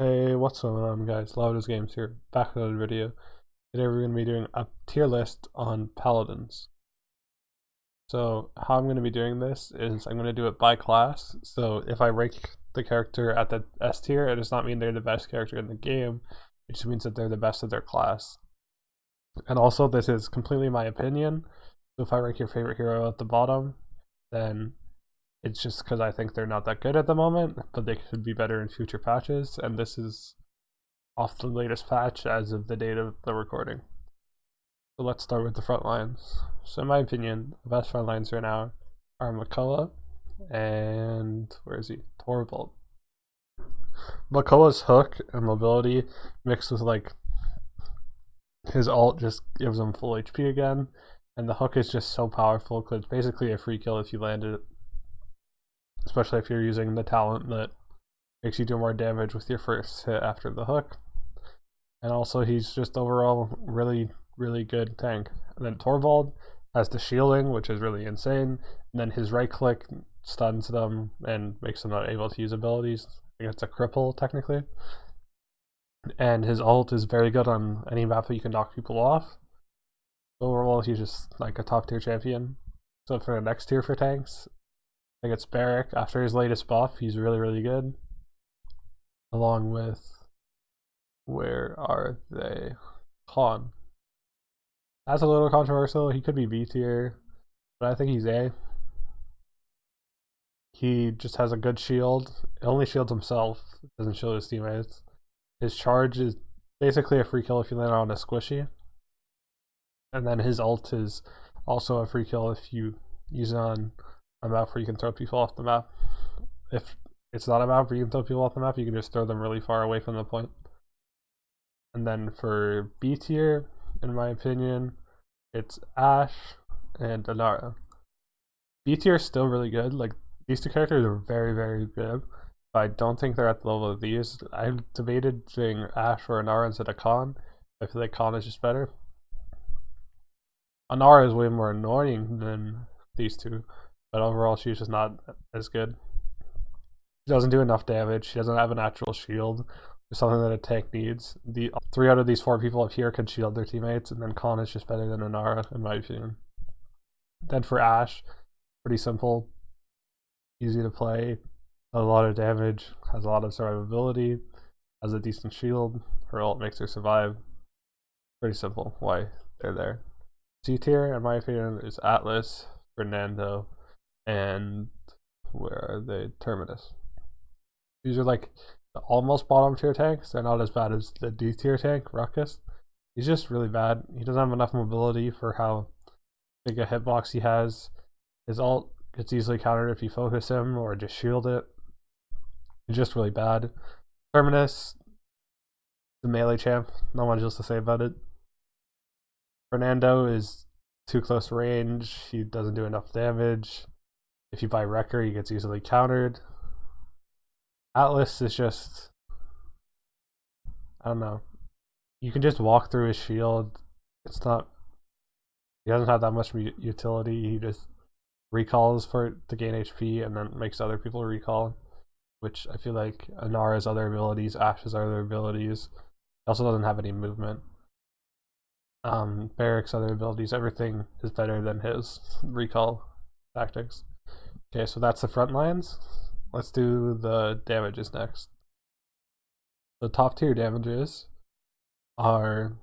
Hey, what's going on, guys? LavaDoesGames here, back with another video. Today we're going to be doing a tier list on Paladins. So how I'm going to be doing this is I'm going to do it by class. So if I rank the character at the S tier, it does not mean they're the best character in the game. It just means that they're the best of their class. And also, this is completely my opinion. So if I rank your favorite hero at the bottom, then it's just because I think they're not that good at the moment, but they could be better in future patches, and this is off the latest patch as of the date of the recording. So let's start with the front lines. So in my opinion, the best front lines right now are Makoa and where is he? Torvald. Makoa's hook and mobility mixed with like his ult just gives him full HP again, and the hook is just so powerful because it's basically a free kill if you land it, especially if you're using the talent that makes you do more damage with your first hit after the hook. And also he's just overall really good tank. And then Torvald has the shielding, which is really insane, and then his right click stuns them and makes them not able to use abilities. I think it's a cripple technically. And his ult is very good on any map that you can knock people off. Overall he's just like a top tier champion. So for the next tier for tanks, I think it's Barrack. After his latest buff, he's really good. Along with, where are they? Khan. That's a little controversial. He could be B tier, but I think he's A. He just has a good shield. It only shields himself, doesn't shield his teammates. His charge is basically a free kill if you land on a squishy. And then his ult is also a free kill if you use it on a map where you can throw people off the map. If it's not a map where you can throw people off the map, you can just throw them really far away from the point. And then for B tier, in my opinion, it's Ashe and Inara. B tier is still really good. Like, these two characters are very good, but I don't think they're at the level of these. I debated doing Ashe or Inara instead of Khan. I feel like Khan is just better. Inara is way more annoying than these two, but overall she's just not as good. She doesn't do enough damage. She doesn't have a natural shield. It's something that a tank needs. The 3 out of these 4 people up here can shield their teammates, and then Khan is just better than Inara, in my opinion. Then for Ashe, pretty simple, easy to play, a lot of damage, has a lot of survivability, has a decent shield. Her ult makes her survive. Pretty simple why they're there. C tier, in my opinion, is Atlas, Fernando, and where are they? Terminus. These are like the almost bottom tier tanks. They're not as bad as the D tier tank, Ruckus. He's just really bad. He doesn't have enough mobility for how big a hitbox he has. His ult gets easily countered if you focus him or just shield it. He's just really bad. Terminus, the melee champ, not much else to say about it. Fernando is too close range. He doesn't do enough damage. If you buy Wrecker, he gets easily countered. Atlas is just, I don't know. You can just walk through his shield. It's not, he doesn't have that much utility. He just recalls for it to gain HP and then makes other people recall, which I feel like Inara's other abilities, Ashe's other abilities. He also doesn't have any movement. Barrack's other abilities, everything is better than his recall tactics. Okay, so that's the front lines. Let's do the damages next. The top tier damages are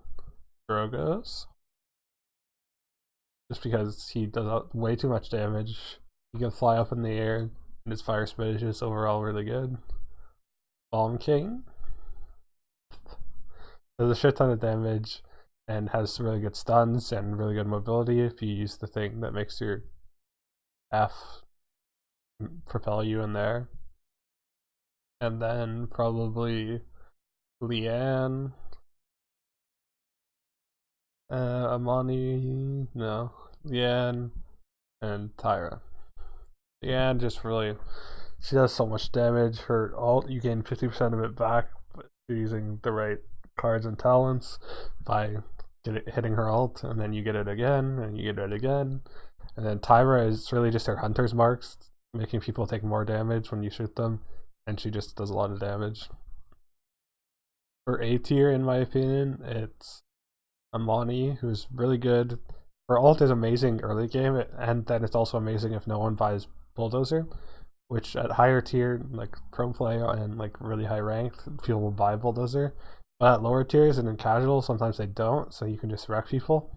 Drogo's, just because he does way too much damage. He can fly up in the air, and his fire spit is just overall really good. Bomb King does a shit ton of damage and has really good stuns and really good mobility if you use the thing that makes your F propel you in there. And then probably Leanne, Amani, no, Leanne, and Tyra. Leanne just really, she does so much damage. Her ult, you gain 50% of it back using the right cards and talents by hitting her ult, and then you get it again, and you get it again. And then Tyra is really just her hunter's marks, making people take more damage when you shoot them, and she just does a lot of damage. For A tier, in my opinion, it's Amani, who's really good. Her ult is amazing early game, and then it's also amazing if no one buys Bulldozer, which at higher tier, like pro play and like really high ranked, people will buy Bulldozer. But at lower tiers and in casual, sometimes they don't, so you can just wreck people.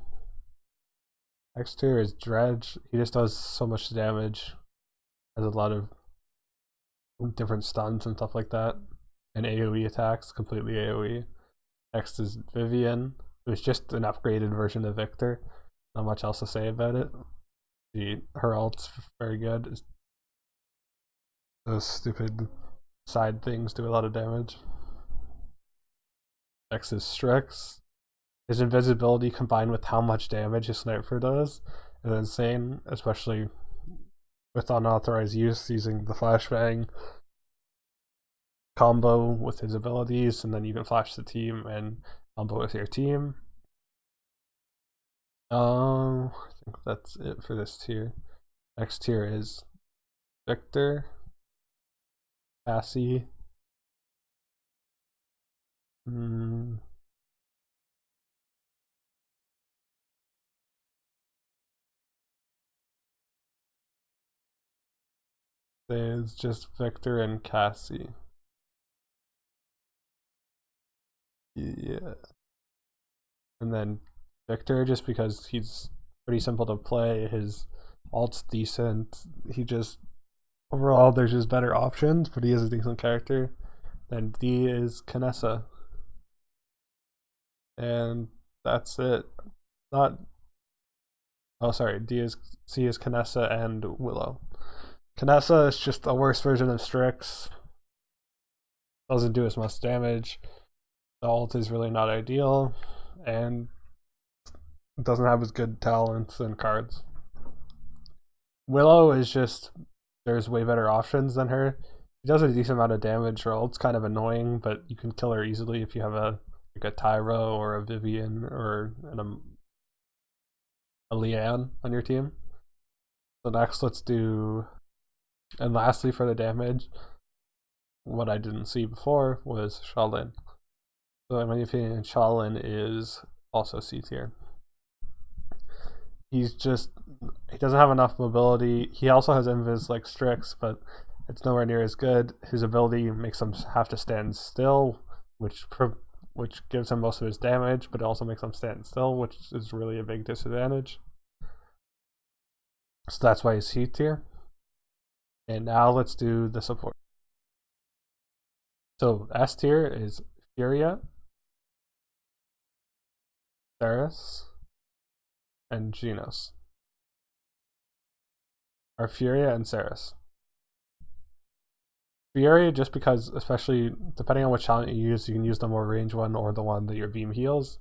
Next tier is Dredge. He just does so much damage. Has a lot of different stuns and stuff like that. And AoE attacks, completely AoE. Next is Vivian, who's just an upgraded version of Victor. Not much else to say about it. Her ult's very good. Those stupid side things do a lot of damage. Next is Strix. His invisibility combined with how much damage his sniper does is insane, especially with unauthorized use using the flashbang combo with his abilities, and then you can flash the team and combo with your team. I think that's it for this tier. Next tier is Victor, Cassie. It's just Victor and Cassie. Yeah. And then Victor, just because he's pretty simple to play, his ult's decent. He just, overall, there's just better options, but he is a decent character. Then D is Kanessa. And that's it. C is Kanessa and Willow. Kanessa is just a worse version of Strix. Doesn't do as much damage. The ult is really not ideal, and doesn't have as good talents and cards. Willow is just, there's way better options than her. She does a decent amount of damage. Her ult's kind of annoying, but you can kill her easily if you have a Tyro or a Vivian or a Leanne on your team. So next, let's do, and lastly for the damage, what I didn't see before was Shaolin. So in my opinion, Shaolin is also C tier. He doesn't have enough mobility. He also has invis like Strix, but it's nowhere near as good. His ability makes him have to stand still, which gives him most of his damage, but it also makes him stand still, which is really a big disadvantage. So that's why he's C tier. And now let's do the support. So S tier is Furia, Theris, and Genos. Or Furia and Ceres. Furia, just because, especially depending on which talent you can use the more range one or the one that your beam heals.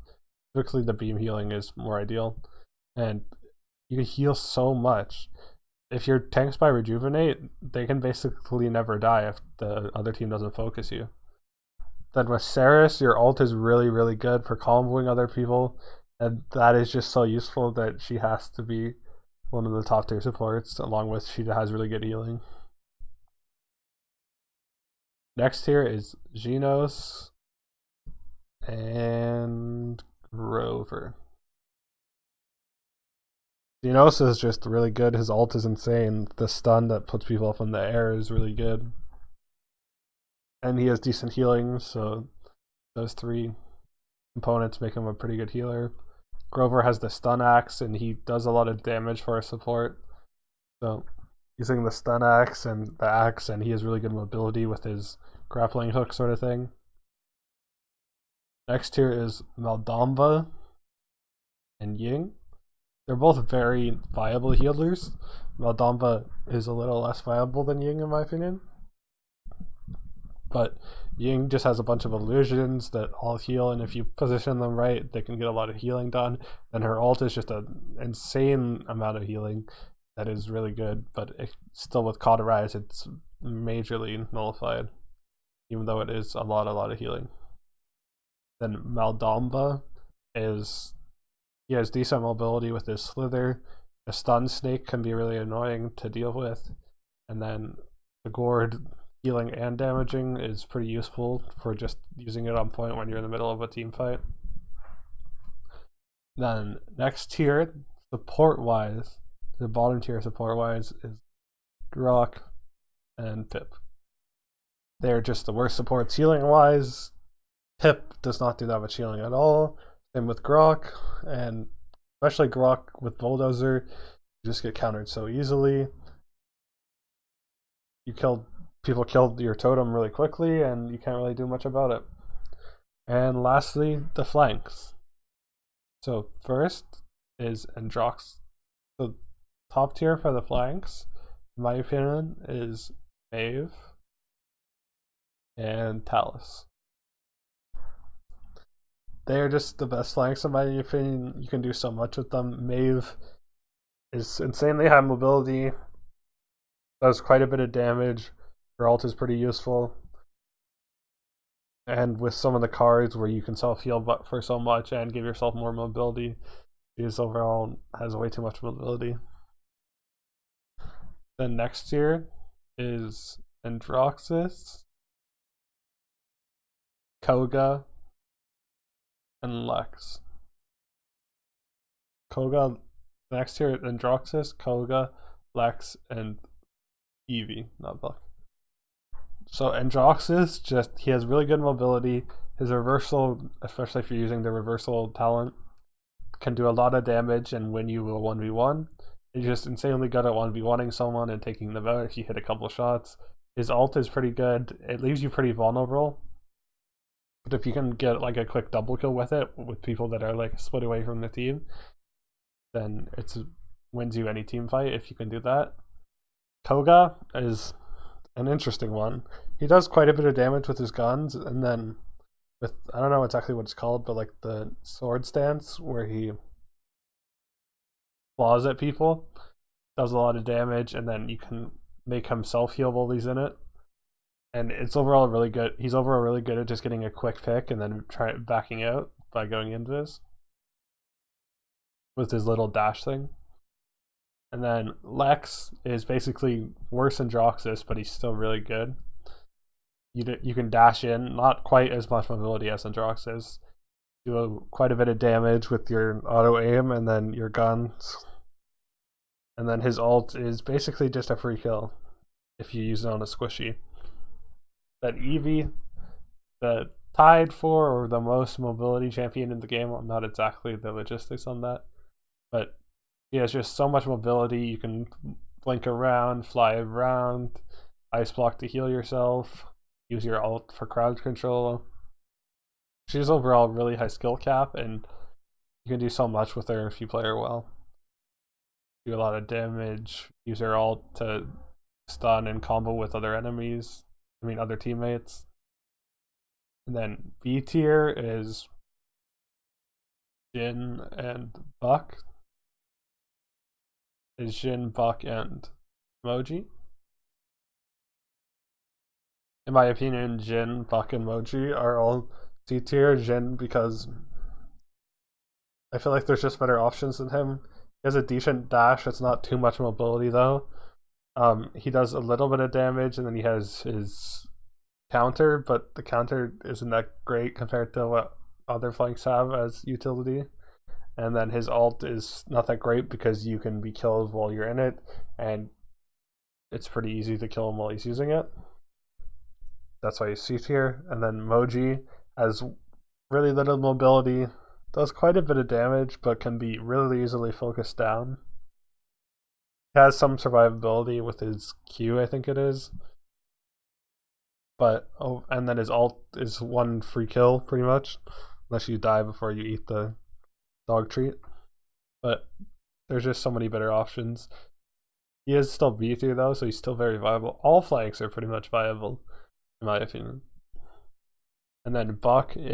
Typically the beam healing is more ideal. And you can heal so much. If your tanks by rejuvenate, they can basically never die if the other team doesn't focus you. Then with Ceres, your ult is really, really good for comboing other people, and that is just so useful that she has to be one of the top tier supports, along with she has really good healing. Next tier is Genos and Grover. Genos is just really good. His ult is insane. The stun that puts people up in the air is really good. And he has decent healing, so those three components make him a pretty good healer. Grover has the stun axe, and he does a lot of damage for a support. So using the stun axe and the axe, and he has really good mobility with his grappling hook sort of thing. Next tier is Maldamba and Ying. They're both very viable healers. Maldamba is a little less viable than Ying in my opinion. But Ying just has a bunch of illusions that all heal, and if you position them right, they can get a lot of healing done. And her ult is just an insane amount of healing that is really good, but still with Cauterize, it's majorly nullified, even though it is a lot of healing. Then Maldamba he has decent mobility with his slither. A stun snake can be really annoying to deal with, and then the gourd healing and damaging is pretty useful for just using it on point when you're in the middle of a team fight. Then next tier, support-wise, the bottom tier support-wise is Grok and Pip. They're just the worst supports healing-wise. Pip does not do that much healing at all. Same with Grok, and especially Grok with Bulldozer, you just get countered so easily. People killed your totem really quickly, and you can't really do much about it. And lastly, the flanks. So first is Androx. The top tier for the flanks, in my opinion, is Maeve and Talus. They are just the best flanks in my opinion. You can do so much with them. Maeve is insanely high mobility, does quite a bit of damage. Her ult is pretty useful. And with some of the cards where you can self-heal for so much and give yourself more mobility, she just overall has way too much mobility. Then next tier is Androxus, Koga, and Lex. Koga, next tier, Androxus, Koga, Lex, and Eevee, not Buck. So Androxus, he has really good mobility. His reversal, especially if you're using the reversal talent, can do a lot of damage and win you a 1v1. He's just insanely good at 1v1ing someone and taking them out if you hit a couple shots. His ult is pretty good. It leaves you pretty vulnerable. But if you can get like a quick double kill with it, with people that are like split away from the team, then it wins you any team fight if you can do that. Koga is an interesting one. He does quite a bit of damage with his guns, and then with, I don't know exactly what it's called, but like the sword stance where he claws at people, does a lot of damage, and then you can make himself heal while he's in it. And it's overall really good. He's overall really good at just getting a quick pick and then backing out by going into this with his little dash thing. And then Lex is basically worse than Droxus, but he's still really good. You can dash in, not quite as much mobility as Androxus. Do quite a bit of damage with your auto aim and then your guns. And then his ult is basically just a free kill if you use it on a squishy. That Eevee, the tied for or the most mobility champion in the game. I'm not exactly the logistics on that, but he has just so much mobility. You can blink around, fly around, ice block to heal yourself, use your ult for crowd control. She's overall really high skill cap, and you can do so much with her if you play her well. Do a lot of damage, use her ult to stun and combo with other enemies. Other teammates. And then B tier is Jhin and Buck. Is Jhin, Buck, and Moji. In my opinion, Jhin, Buck, and Moji are all C tier. Jhin because I feel like there's just better options than him. He has a decent dash. It's not too much mobility though. He does a little bit of damage, and then he has his counter, but the counter isn't that great compared to what other flanks have as utility. And then his ult is not that great because you can be killed while you're in it, and it's pretty easy to kill him while he's using it. That's why he's C tier. And then Moji has really little mobility, does quite a bit of damage, but can be really easily focused down. Has some survivability with his Q, I think it is. But and then his ult is one free kill pretty much, unless you die before you eat the dog treat. But there's just so many better options. He is still B tier though, so he's still very viable. All flanks are pretty much viable, in my opinion. And then Buck he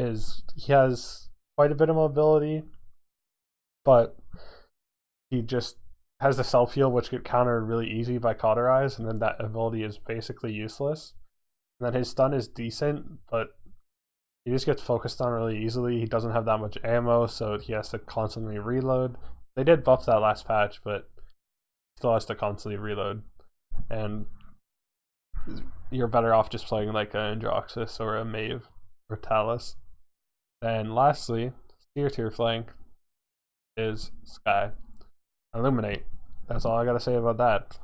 has quite a bit of mobility, but he just has the self heal, which get countered really easy by Cauterize, and then that ability is basically useless. And then his stun is decent, but he just gets focused on really easily. He doesn't have that much ammo, so he has to constantly reload. They did buff that last patch, but still has to constantly reload. And you're better off just playing like an Androxus or a Mave or Talus. And lastly, tier flank is Sky. Illuminate. That's all I gotta say about that.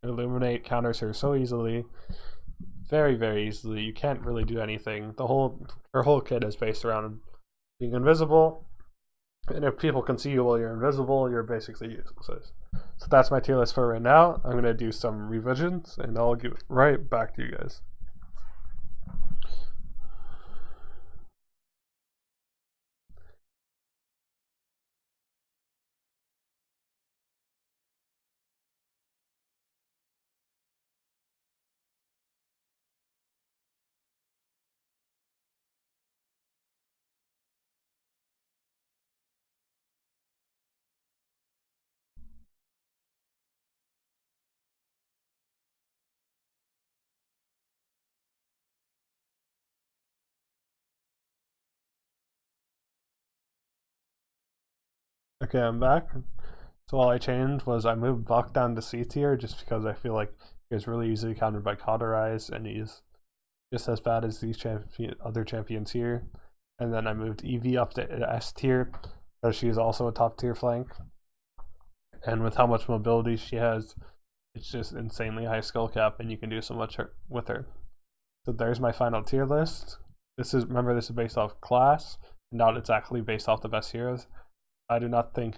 Illuminate counters her so easily. Very, very easily. You can't really do anything. Her whole kit is based around being invisible. And if people can see you while you're invisible, you're basically useless. So that's my tier list for right now. I'm gonna do some revisions and I'll get right back to you guys. Okay, I'm back. So all I changed was I moved Buck down to C tier just because I feel like he's really easily countered by Cauterize and he's just as bad as these other champions here. And then I moved Eevee up to S tier because she's also a top tier flank. And with how much mobility she has, it's just insanely high skill cap and you can do so much with her. So there's my final tier list. Remember this is based off class, not exactly based off the best heroes. I do not think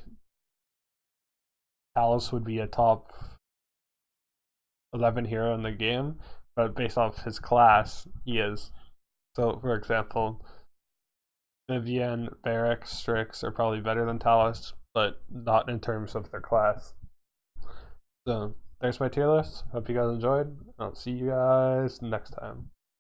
Talus would be a top 11 hero in the game, but based off his class, he is. So, for example, Vivian, Barrack, Strix are probably better than Talus, but not in terms of their class. So, there's my tier list. Hope you guys enjoyed. I'll see you guys next time.